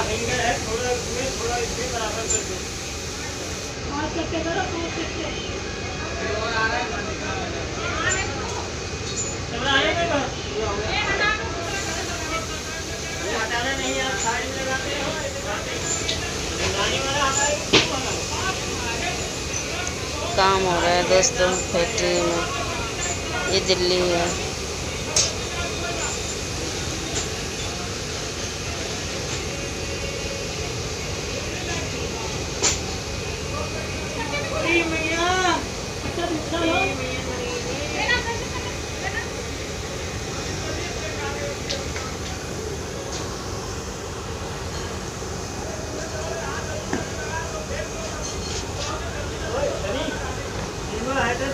Finger है, थोड़ा उसमें थोड़ा इसमें बराबर कर दो। और चक्के करो, और चक्के हटाना नहीं, आप साइड में लगाते हो काम हो रहा है दोस्तों फैक्ट्री में। ये दिल्ली है।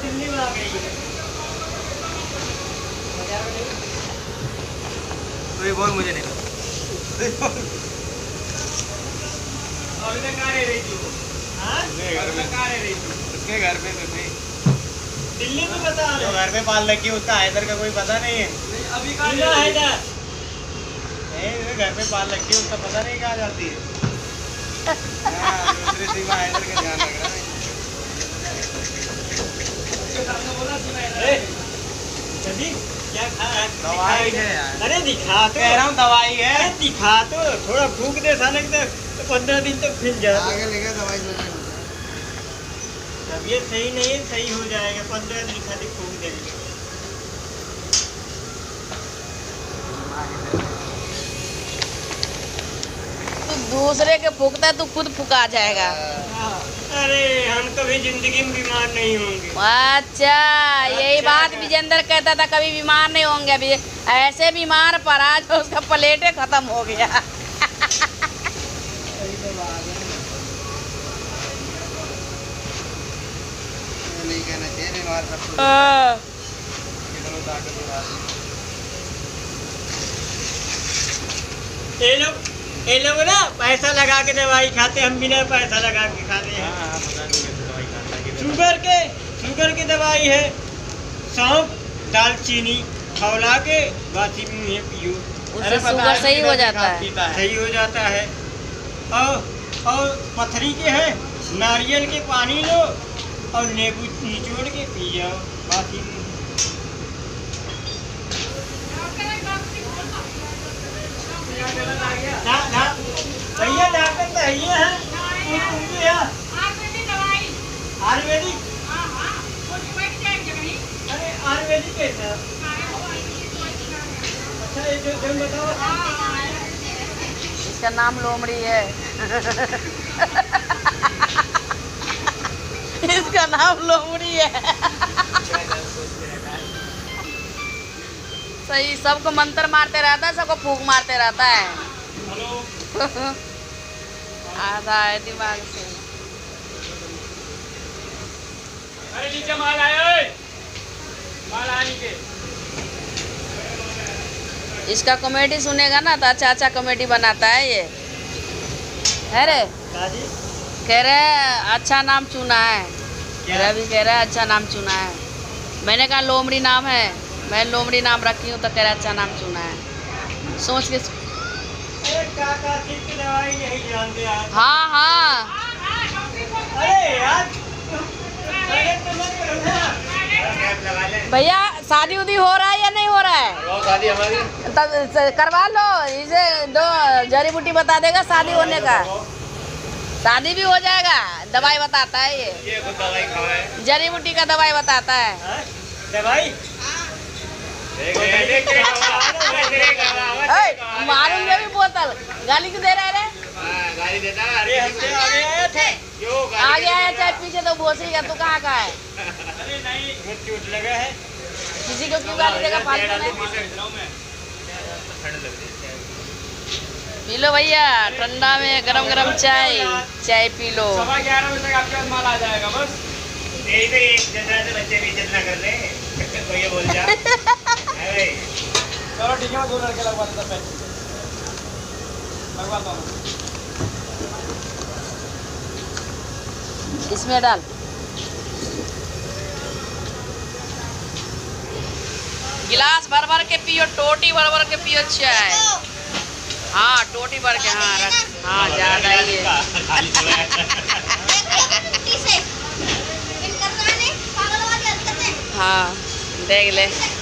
दिल्ली में आ गई है। तो ये बोल मुझे नहीं अभी तक कहाँ रह रही थी वो? हाँ? अभी तक कहाँ रह रही थी? उसके घर पे तो नहीं, दिल्ली में बता रहे तो घर पे पाल रखी है, उसका हैदर का कोई पता नहीं है। अभी कहाँ है इधर? नहीं, घर पे पाल रखी है, उसका पता नहीं कहाँ जाती है। हाँ, दूसरी सीमा हैदर का ध्यान रख रहा है। क्या खा रहा है? दवाई है यार। अरे दिखा तो, कह रहा हूँ दवाई है। अरे दिखा तो, थोड़ा फूक दे साले तो 15 दिन तक फिर जा। आगे लेके दवाई तबीयत सही नहीं है, सही हो जाएगा, 15 दिन खाली फूक देंगे। तू दूसरे के फूकता है, तू खुद फुका जाएगा। अरे हम कभी जिंदगी में बीमार नहीं होंगे। अच्छा, यही बात विजेंद्र कहता था, कभी बीमार नहीं होंगे। अभी ऐसे बीमार पड़ा जो उसका प्लेटे खत्म हो गया। नहीं कहना चाहिए बीमार सब कुछ। ये लोग ना पैसा लगा के दवाई खाते, हम बिना पैसा लगा के खाते हैं। शुगर की दवाई है, सौंफ दालचीनी खौला के बासी मुँह पियो, उससे शुगर सही हो जाता है। सही हो जाता है। और पथरी के है, नारियल के पानी लो और नींबू निचोड़ के पी जाओ बासी मुँह। भैया डॉक्टर तो है आयुर्वेदिक। अरे आयुर्वेदिक कैसा? अच्छा ये जो बताओ। इसका नाम लोमड़ी है। इसका नाम लोमड़ी है। सही, सबको मंत्र मारते रहता है, सबको फूंक मारते रहता है। आधा है दिमाग से। अरे नीचे माल आया, माल आया नीचे। इसका कॉमेडी सुनेगा ना तो अच्छा अच्छा कॉमेडी बनाता है ये। है रे, कह रहे अच्छा नाम चुना है। रवि कह रहा है अच्छा नाम चुना है। मैंने कहा लोमड़ी नाम है, मैं लोमड़ी नाम रखी हूँ, तो कह रहा अच्छा नाम चुना है। सोच के दवाई नहीं जानते आप। हाँ हाँ। अरे यार भैया शादी उदी हो रहा है या नहीं हो रहा है? शादी हमारी तब करवा लो, इसे दो जड़ी बूटी बता देगा शादी होने का। शादी भी हो जाएगा, दवाई बताता है ये खुद दवाई खावा है। जड़ी बूटी का दवाई बताता है। दवाई मारूंगे भी बोतल। गाली क्यों दे रहा है रे? गाली देता है। अरे हमसे आगे आए थे। क्यों आगे आया चाहे पीछे तो भोसेगा। तू कहाँ का है? अरे नहीं चोट लगा है। किसी को क्यों गाली देगा फालतू में? पी लो भैया, ठंडा में गरम गरम चाय पी लो। 11:15 बजे तक आपके पास माल आ जाएगा। बस यही तो एक जगह से बच्चे भी इतना कर रहे हैं। कोई ये बोल जा। चलो ठीक है, मैं 2 लड़के लगवा देता पैसे लगवाता हूँ। इसमें डाल। गिलास भर भर के पियो, टोटी भर भर के पियो चाय। हाँ टोटी भर के, हाँ रख, हाँ ज्यादा ही है। खाली थोड़ा है। हाँ देख ले।